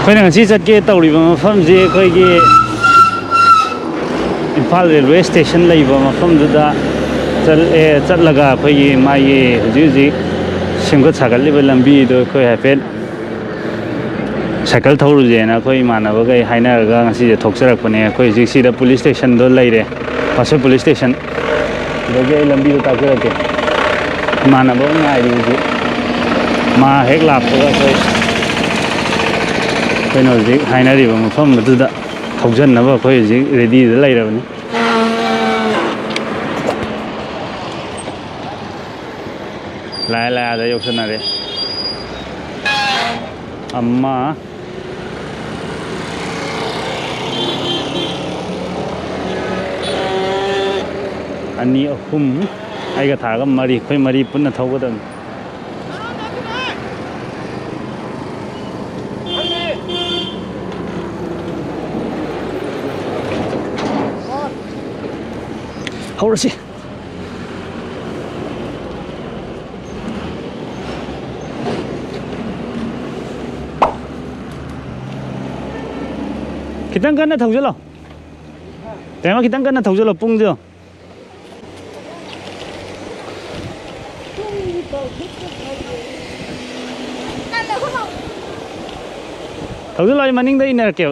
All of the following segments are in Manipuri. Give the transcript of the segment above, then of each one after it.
ꯑꯩꯈꯣꯏꯅ ꯉꯁꯤ ꯆꯠꯀꯦ ꯇꯧꯔꯤꯕ ꯃꯐꯝꯁꯤ ꯑꯩꯈꯣꯏꯒꯤ ꯏꯝꯐꯥꯜ ꯔꯦꯜꯋꯦ ꯁ꯭ꯇꯦꯁꯟ ꯂꯩꯕ ꯃꯐꯝꯗꯨꯗ ꯆꯠꯂꯒ ꯑꯩꯈꯣꯏꯒꯤ ꯃꯥꯒꯤ ꯍꯧꯖꯤꯛ ꯁꯦꯝꯒꯠ ꯁꯥꯒꯠꯂꯤꯕ ꯂꯝꯕꯤꯗꯣ ꯑꯩꯈꯣꯏ ꯍꯥꯏꯐꯦꯠ ꯁꯥꯏꯀꯜ ꯊꯧꯔꯨꯁꯦꯅ ꯑꯩꯈꯣꯏ ꯏꯃꯥꯟꯅꯕꯈꯩ ꯍꯥꯏꯅꯔꯒ ꯉꯁꯤꯁꯦ ꯊꯣꯛꯆꯔꯛꯄꯅꯦ ꯑꯩꯈꯣꯏ ꯍꯧꯖꯤꯛ ꯁꯤꯗ ꯄꯨꯂꯤꯁ ꯁ꯭ꯇꯦꯁꯟꯗꯣ ꯂꯩꯔꯦ ꯄꯥꯠꯁꯣꯏ ꯄꯨꯂꯤꯁ ꯁ꯭ꯇꯦꯁꯟ ꯑꯗꯒꯤ ꯑꯩ ꯂꯝꯕꯤꯗꯣ ꯇꯥꯛꯆꯔꯛꯀꯦ ꯏꯃꯥꯟꯅꯕ ꯑꯃ ꯉꯥꯏꯔꯤ ꯍꯧꯖꯤꯛ ꯃꯥ ꯍꯦꯛ ꯂꯥꯛꯄꯒ ꯑꯩꯈꯣꯏꯅ ꯍꯧꯖꯤꯛ ꯍꯥꯏꯅꯔꯤꯕ ꯃꯐꯝ ꯑꯗꯨꯗ ꯊꯧꯖꯟꯅꯕ ꯑꯩꯈꯣꯏ ꯍꯧꯖꯤꯛ ꯔꯦꯗꯤꯗ ꯂꯩꯔꯕꯅꯤ ꯂꯥꯛꯑꯦ ꯑꯗ ꯌꯧꯁꯟꯅꯔꯦ ꯑꯃ ꯑꯅꯤ ꯑꯍꯨꯝ ꯑꯩꯒ ꯊꯥꯔꯒ ꯃꯔꯤ ꯑꯩꯈꯣꯏ ꯃꯔꯤ ꯄꯨꯟꯅ ꯊꯧꯒꯗꯕꯅꯤ ꯍꯧꯔꯁꯤ खितंग कन्ना थौजलो तेमा खितंग कन्ना थौजलो पुंगजो थौजलो आई मनिंग द इनर के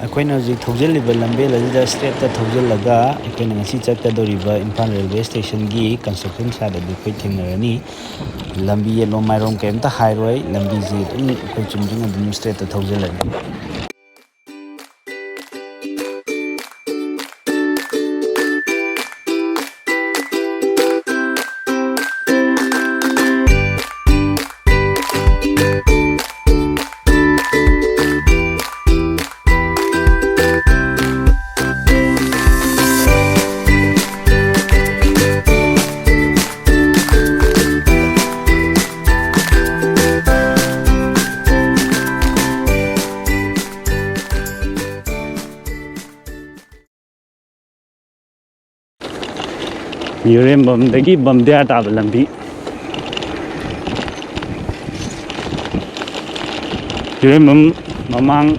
ꯑꯩꯈꯣꯏꯅ ꯍꯧꯖꯤꯛ ꯊꯧꯖꯤꯜꯂꯤꯕ ꯂꯝꯕꯦꯜ ꯑꯁꯤꯗ ꯁ꯭ꯇ꯭ꯔꯦꯠꯇ ꯊꯧꯖꯤꯜꯂꯒ ꯑꯩꯈꯣꯏꯅ ꯉꯁꯤ ꯆꯠꯀꯗꯧꯔꯤꯕ ꯏꯝꯐꯥꯜ ꯔꯦꯜꯋꯦ ꯁ꯭ꯇꯦꯁꯟꯒꯤ ꯀꯟꯁꯇ꯭ꯔꯛꯁꯟ ꯁꯥꯏꯠ ꯑꯗꯨ ꯑꯩꯈꯣꯏ ꯊꯦꯡꯅꯔꯅꯤ ꯂꯝꯕꯤ ꯌꯦꯠꯂꯣꯝ ꯃꯥꯏꯔꯣꯝ ꯀꯩꯝꯇ ꯍꯥꯏꯔꯣꯏ ꯂꯝꯕꯤꯁꯤ ꯑꯗꯨꯝ ꯑꯩꯈꯣꯏ ꯆꯨꯝꯗ꯭ꯔꯤꯡ ꯑꯗꯨꯝ ꯁ꯭ꯇ꯭ꯔꯦꯠꯇ ꯊꯧꯖꯤꯜꯂꯅꯤ ꯌꯨꯔꯦꯝꯕꯝꯗꯒꯤ ꯕꯝꯗꯤꯌꯥ ꯇꯥꯕ ꯂꯝꯕꯤ ꯌꯨꯔꯦꯝꯕꯝ ꯃꯃꯥꯡ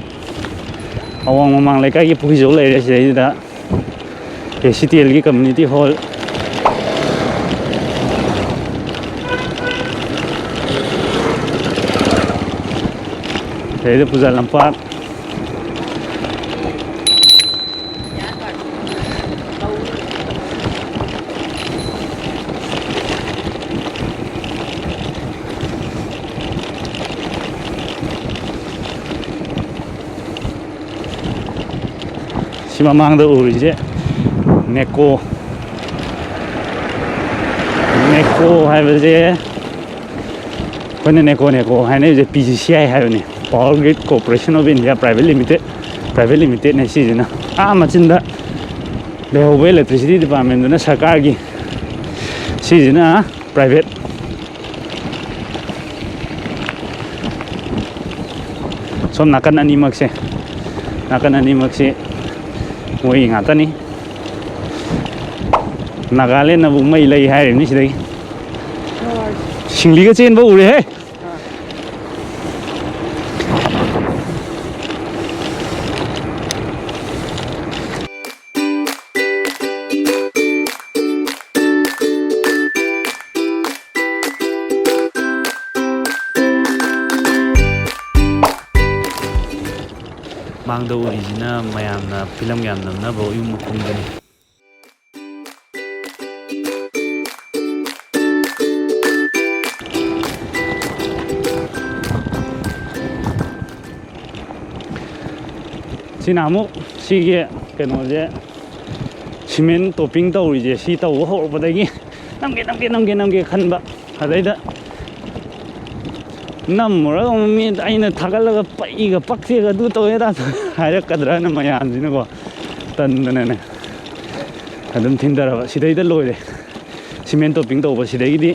ꯑꯋꯥꯡ ꯃꯃꯥꯡ ꯂꯩꯀꯥꯏꯒꯤ ꯄꯨꯈ꯭ꯔꯤꯖꯧ ꯂꯩꯔꯦ ꯁꯤꯗꯩꯁꯤꯗ KCTLꯒꯤ ꯀꯝꯃ꯭ꯌꯨꯅꯤꯇꯤ ꯍꯣꯜ ꯁꯤꯗꯩꯗ ꯄꯨꯖꯥ ꯂꯝꯄꯥꯛ ꯁꯤ ꯃꯃꯥꯡꯗ ꯎꯔꯤꯁꯦ ꯅꯦꯀꯣ ꯍꯥꯏꯕꯁꯦ ꯑꯩꯈꯣꯏꯅ ꯅꯦꯀꯣ ꯍꯥꯏꯅꯔꯤꯁꯦ PGCI ꯍꯥꯏꯕꯅꯤ power grid corporation of India private ꯂꯤꯃꯤꯇꯦꯠꯅꯦ ꯁꯤꯁꯤꯅ ꯃꯆꯤꯟꯗ ꯂꯩꯍꯧꯕ ꯏꯂꯦꯛꯇ꯭ꯔꯤꯁꯤꯇꯤ ꯗꯤꯄꯥꯔꯠꯃꯦꯟꯗꯨꯅ ꯁꯔꯀꯥꯔꯒꯤ ꯁꯤꯁꯤꯅ ꯄ꯭ꯔꯥꯏꯚꯦꯠ ꯁꯣꯝ ꯅꯥꯀꯟ ꯑꯅꯤꯃꯛꯁꯦ ꯃꯣꯏꯒꯤ ꯉꯥꯛꯇꯅꯤ ꯅꯥꯒꯥꯂꯦꯟꯅꯕꯨ ꯃꯩ ꯂꯩ ꯍꯥꯏꯔꯤꯕꯅꯤ ꯁꯤꯗꯒꯤ ꯁꯤꯡꯂꯤꯒ ꯆꯦꯟꯕ ꯎꯔꯦꯍꯦ ꯃꯥꯡꯗ ꯎꯔꯤꯁꯤꯅ ꯃꯌꯥꯝꯅ ꯐꯤꯂꯝ ꯌꯥꯝ ꯅꯝꯅꯕ ꯎꯌꯨꯡ ꯃꯈꯣꯡꯗꯅꯤ ꯁꯤꯅ ꯑꯃꯨꯛ ꯁꯤꯒꯤ ꯀꯩꯅꯣꯁꯦ ꯁꯤꯃꯦꯟ ꯇꯣꯞꯄꯤꯡ ꯇꯧꯔꯤꯁꯦ ꯁꯤ ꯇꯧꯕ ꯍꯧꯔꯛꯄꯗꯒꯤ ꯅꯝꯒꯦ ꯈꯟꯕ ꯑꯗꯩꯗ ꯅꯝꯃꯨꯔꯒ ꯃꯤ ꯑꯩꯅ ꯊꯥꯒꯠꯂꯒ ꯄꯩꯒ ꯄꯛꯆꯦꯒ ꯑꯗꯨ ꯇꯧꯋꯦꯗ ꯍꯥꯏꯔꯛꯀꯗ꯭ꯔꯅ ꯃꯌꯥꯝꯁꯤꯅꯀꯣ ꯇꯟꯗꯅꯅꯦ ꯑꯗꯨꯝ ꯊꯤꯟꯊꯔꯕ ꯁꯤꯗꯩꯗ ꯂꯣꯏꯔꯦ ꯁꯤꯃꯦꯟ ꯇꯣꯞꯄꯤꯡ ꯇꯧꯕ ꯁꯤꯗꯒꯤꯗꯤ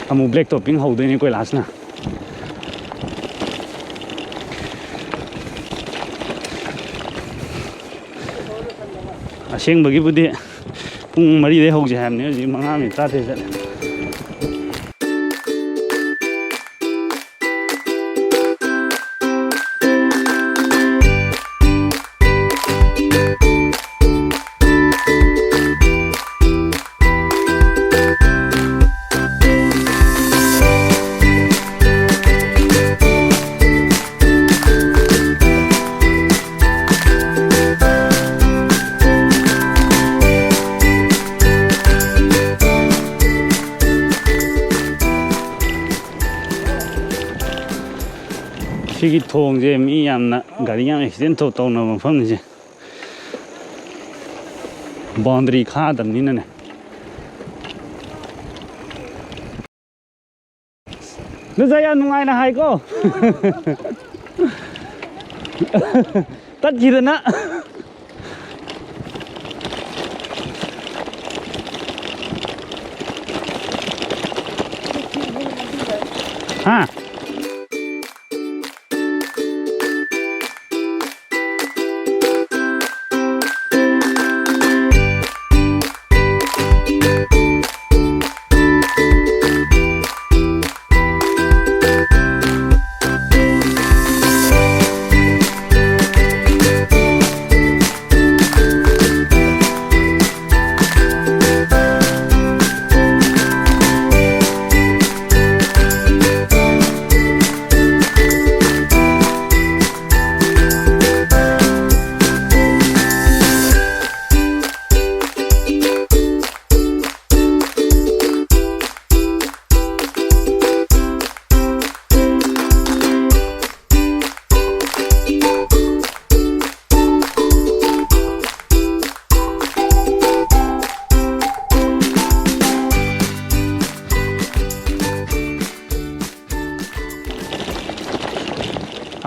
ꯑꯃꯨꯛ ꯕ꯭ꯂꯦꯛ ꯇꯣꯞꯄꯤꯡ ꯍꯧꯗꯣꯏꯅꯤ ꯀꯣꯏꯂꯥꯁꯅ ꯑꯁꯦꯡꯕꯒꯤꯕꯨꯗꯤ ꯄꯨꯡ 4ꯗꯩ ꯍꯧꯁꯦ ꯍꯥꯏꯕꯅꯤ ꯍꯧꯖꯤꯛ 5 ꯃꯤꯅꯤꯠ 13 ꯆꯠꯂꯦ 시기 통제 미얌나 가리양 액시덴트 떠오는 mafamni지 boundary 카다니네 늦어야 누가이나 하이고 땄기드나 하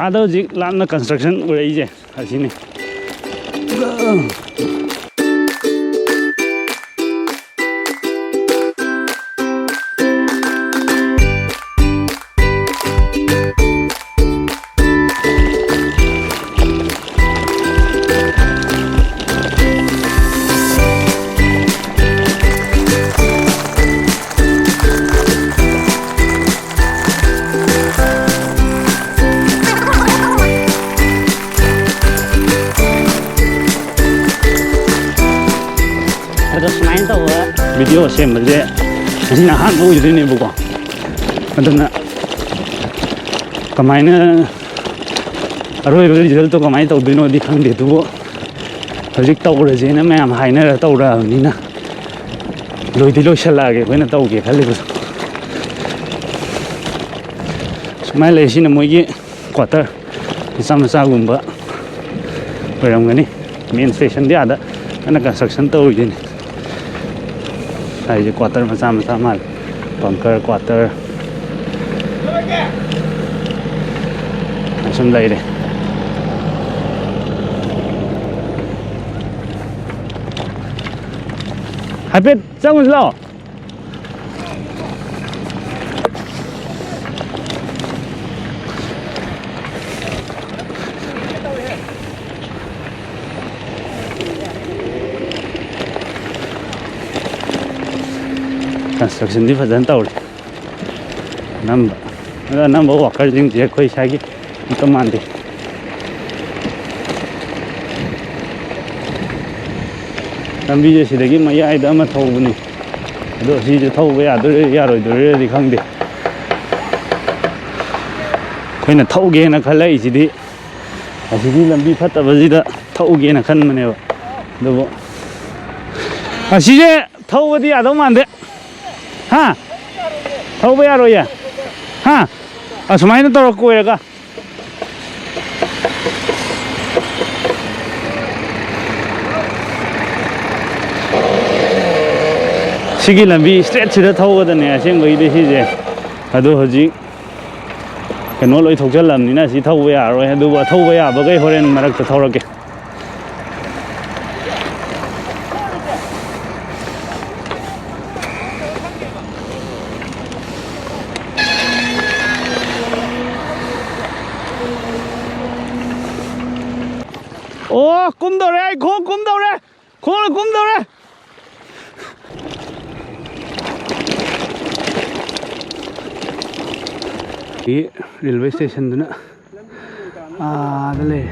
Ada jik lamna construction udah ije sini. Video sembelnya, jadi nahan mau jadi ni bukan, adanya kemainnya, arwah result tu kemain tahu dino di kang dia tu, jadi tahu aja ni, macam hainya tahu dah ni na, loi di loi salah ke, kau na tahu ke, kali tu, semai lesi ni mungkin quarter, sama-sama gumba, orang ni main station dia ada, anak construction tahu je ni. Ini quarter sama-sama bunker quarter langsung lagi deh habis jangan slow construction di fajan tahu deh, nambah worker jeng dia koi sagi itu mandi. Nambi je sih lagi maya ada amat tahu buni, itu sih je tahu ya, ada di kang deh. Koi na tahu ge na khala isi di lambi fata bazida tahu ge na kan mana ba, itu sih je tahu di ada mandi. हाँ हो गया रोया हाँ असमाइन तो रखो रहेगा सिगी लंबी स्ट्रेट सिदा थौगदने असेंबई दे सिजे अदो हजि कनो लोइ थौजलमनिना सि थौबा यारोय अदुबा थौबा याबगै होरेन मरक थौरके ô cúm đầu đây khô cúm đầu đây khô là cúm đầu đây cái railway station đó nữa đây là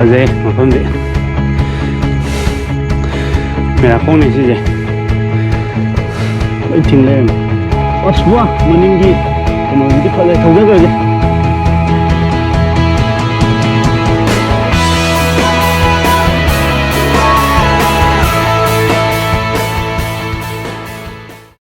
ở đây một phương tiện mẹ là không này gì vậy chỉnh lên ớt quá mình đi cái nó đi phải thâu rất rồi